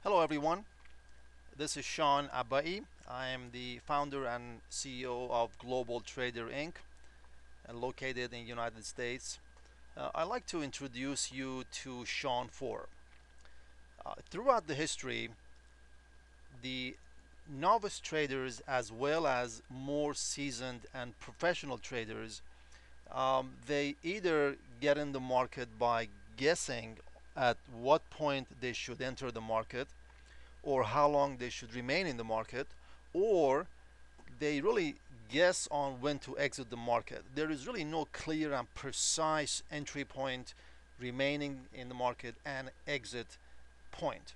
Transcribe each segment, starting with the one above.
Hello everyone, this is Sean Abai. I am the founder and CEO of Global Trader Inc. Located in the United States. I'd like to introduce you to Sean4. Throughout the history, the novice traders as well as more seasoned and professional traders, they either get in the market by guessing at what point they should enter the market or how long they should remain in the market, or they really guess on when to exit the market. There is really no clear and precise entry point, remaining in the market, and exit point.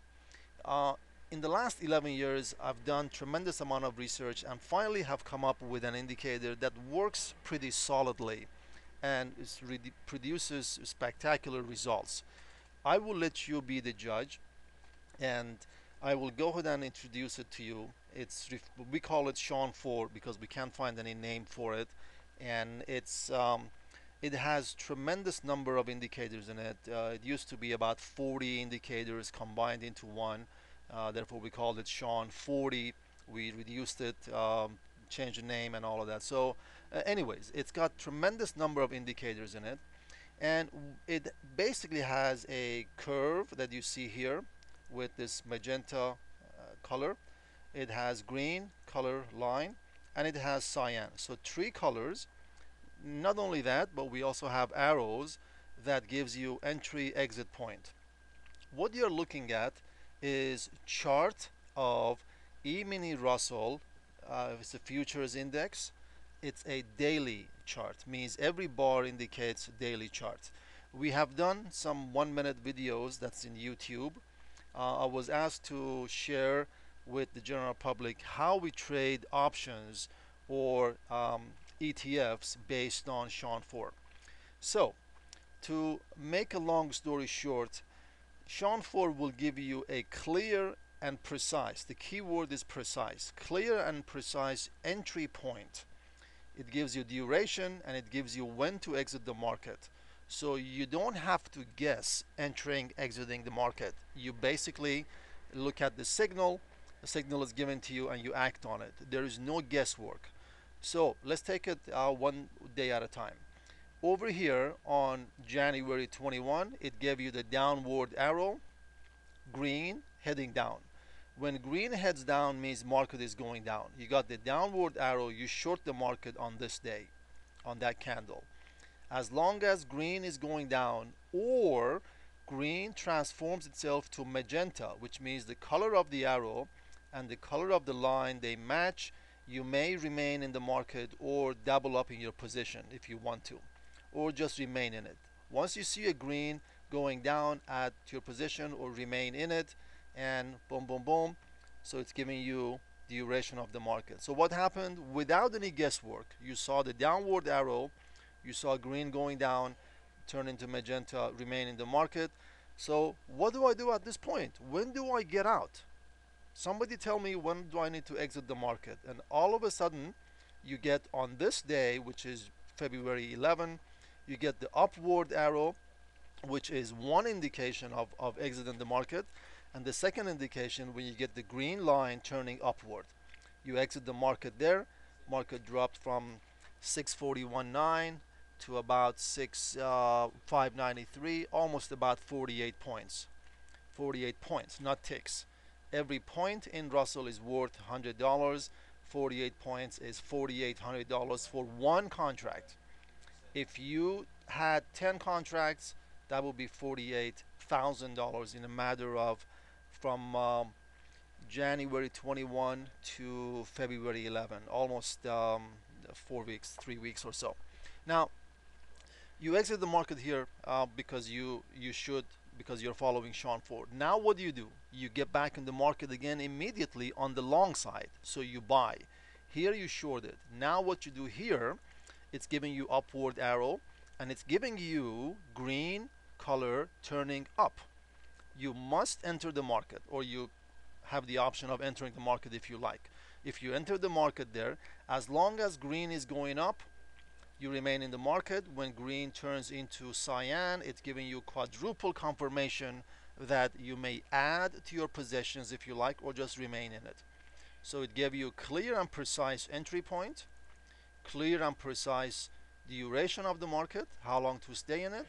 Uh, in the last 11 years, I've done tremendous amount of research and finally have come up with an indicator that works pretty solidly and produces spectacular results. I will let you be the judge, and I will go ahead and introduce it to you. We call it Sean4 because we can't find any name for it, and it has tremendous number of indicators in it. It used to be about 40 indicators combined into one. Therefore, we called it Sean 40. We reduced it, changed the name, and all of that. So, anyways, it's got tremendous number of indicators in it, and it basically has a curve that you see here with this magenta color. It has green color line, and it has cyan. So three colors. Not only that, but we also have arrows that gives you entry exit point. What you're looking at is chart of E-mini Russell. It's a futures index. It's a daily chart, means every bar indicates daily chart. We have done some 1 minute videos that's in YouTube. I was asked to share with the general public how we trade options or ETFs based on Sean4. So, to make a long story short, Sean4 will give you a clear and precise, the key word is precise, clear and precise entry point. It gives you duration and it gives you when to exit the market. So you don't have to guess entering, exiting the market. You basically look at the signal is given to you and you act on it. There is no guesswork. So let's take it one day at a time. Over here on January 21, it gave you the downward arrow, green heading down. When green heads down means market is going down. You got the downward arrow, you short the market on this day, on that candle. As long as green is going down or green transforms itself to magenta, which means the color of the arrow and the color of the line, they match, you may remain in the market or double up in your position if you want to, or just remain in it. Once you see a green going down, add to your position or remain in it, and boom, boom, boom. So it's giving you the duration of the market. So what happened? Without any guesswork, you saw the downward arrow, you saw green going down, turn into magenta, remain in the market. So what do I do at this point? When do I get out? Somebody tell me, when do I need to exit the market? And all of a sudden, you get on this day, which is February 11, you get the upward arrow, which is one indication of exiting the market. And the second indication, when you get the green line turning upward, you exit the market there. Market dropped from 641.9 to about 593, almost about 48 points. 48 points, not ticks. Every point in Russell is worth $100. 48 points is $4,800 for one contract. If you had 10 contracts, that would be $48,000 in a matter of from January 21 to February 11, almost 4 weeks, 3 weeks or so. Now, you exit the market here because you should, because you're following Sean4. Now what do? You get back in the market again immediately on the long side. So you buy. Here you shorted. Now what you do here, it's giving you upward arrow and it's giving you green color turning up. You must enter the market, or you have the option of entering the market if you like. If you enter the market there, as long as green is going up, you remain in the market. When green turns into cyan, it's giving you quadruple confirmation that you may add to your possessions if you like, or just remain in it. So it gave you clear and precise entry point, clear and precise duration of the market, how long to stay in it.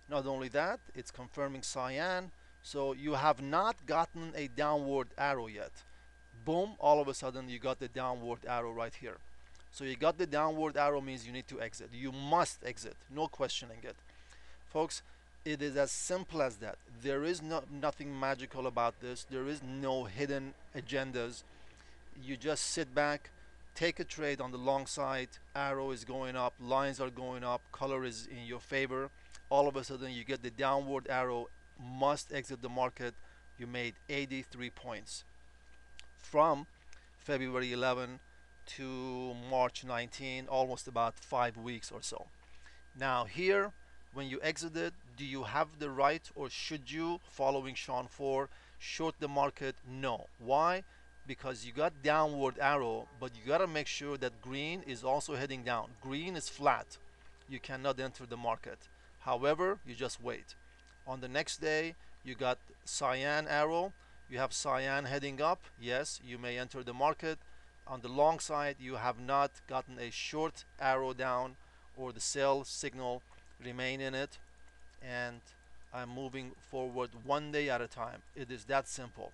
Not only that, it's confirming cyan. So you have not gotten a downward arrow yet. Boom, all of a sudden you got the downward arrow right here. So you got the downward arrow means you need to exit. You must exit, no questioning it. Folks, it is as simple as that. There is nothing magical about this. There is no hidden agendas. You just sit back, take a trade on the long side, arrow is going up, lines are going up, color is in your favor. All of a sudden you get the downward arrow, must exit the market. You made 83 points from February 11 to March 19, almost about 5 weeks or so. Now here, when you exited, do you have the right, or should you, following Sean4, short the market? No. Why? Because you got downward arrow, but you got to make sure that green is also heading down. Green is flat. You cannot enter the market. However, you just wait. On the next day, you got cyan arrow. You have cyan heading up. Yes, you may enter the market. On the long side, you have not gotten a short arrow down or the sell signal. Remain in it, and I'm moving forward one day at a time. It is that simple.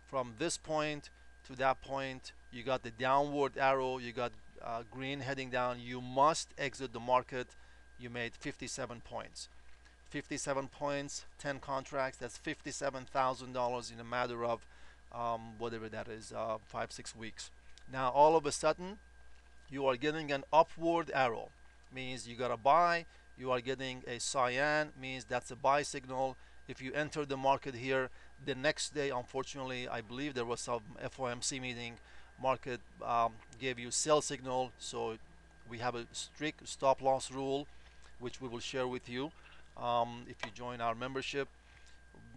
From this point to that point, you got the downward arrow, you got green heading down. You must exit the market. You made 57 points. 57 points, 10 contracts, that's $57,000 in a matter of whatever that is, 5 6 weeks. Now all of a sudden you are getting an upward arrow, means you gotta buy. You are getting a cyan, means that's a buy signal. If you enter the market here, the next day, unfortunately, I believe there was some FOMC meeting, market gave you sell signal. So we have a strict stop loss rule, which we will share with you if you join our membership.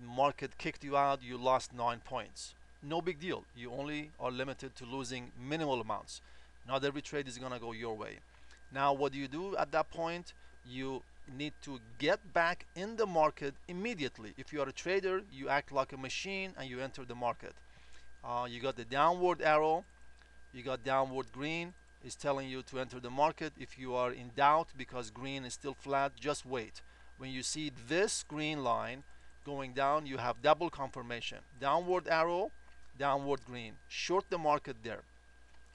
Market kicked you out, you lost 9 points. No big deal. You only are limited to losing minimal amounts. Not every trade is gonna go your way. Now what do you do at that point? You need to get back in the market immediately. If you are a trader, you act like a machine and you enter the market. You got the downward arrow, you got downward green, is telling you to enter the market. If you are in doubt because green is still flat, just wait. When you see this green line going down, you have double confirmation. Downward arrow, downward green. Short the market there.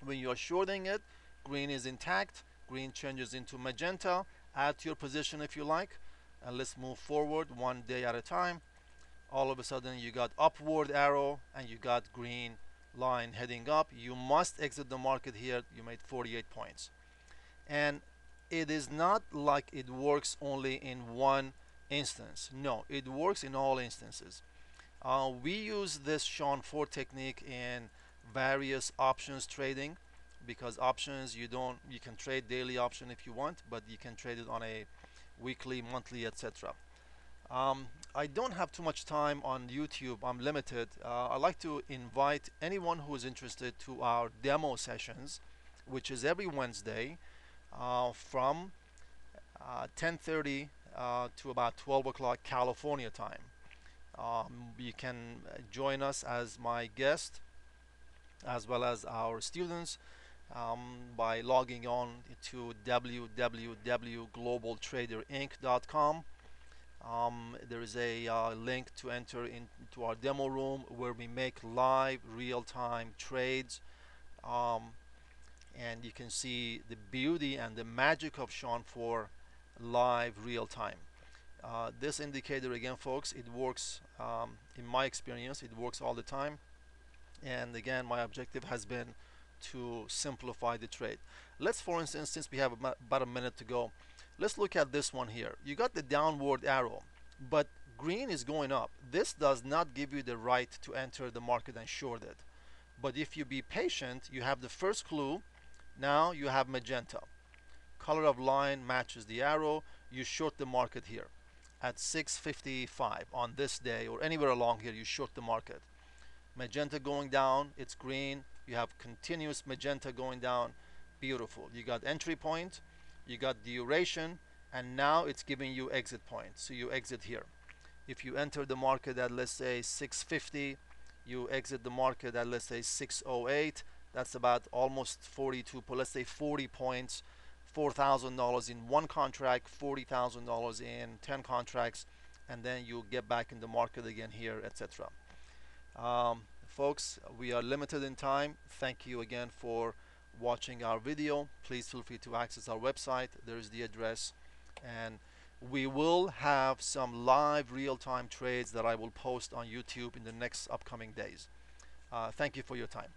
When you are shorting it, green is intact, green changes into magenta. Add to your position if you like, and let's move forward one day at a time. All of a sudden you got upward arrow and you got green line heading up. You must exit the market here. You made 48 points. And it is not like it works only in one instance. No, it works in all instances. We use this Sean4 technique in various options trading, because options you can trade daily option if you want, but you can trade it on a weekly, monthly, etc. I don't have too much time on YouTube. I'm limited. I'd like to invite anyone who is interested to our demo sessions, which is every Wednesday from 10:30 to about 12 o'clock California time. You can join us as my guest as well as our students by logging on to www.globaltraderinc.com. There is a link to enter into our demo room where we make live real-time trades, and you can see the beauty and the magic of Sean4 live real-time. This indicator, again folks, it works, in my experience it works all the time, and again my objective has been to simplify the trade. Let's, for instance, since we have about a minute to go, let's look at this one here. You got the downward arrow, but green is going up. This does not give you the right to enter the market and short it. But if you be patient, you have the first clue. Now you have magenta. Color of line matches the arrow. You short the market here at 6:55 on this day, or anywhere along here. You short the market. Magenta going down, it's green. You have continuous magenta going down. Beautiful. You got entry point, you got duration, and now it's giving you exit point. So you exit here. If you enter the market at, let's say, 650, you exit the market at, let's say, 608. That's about almost 42, let's say 40 points, $4,000 in one contract, $40,000 in 10 contracts, and then you get back in the market again here, etc. Folks, we are limited in time. Thank you again for watching our video. Please feel free to access our website. There is the address, and we will have some live real-time trades that I will post on YouTube in the next upcoming days. Thank you for your time.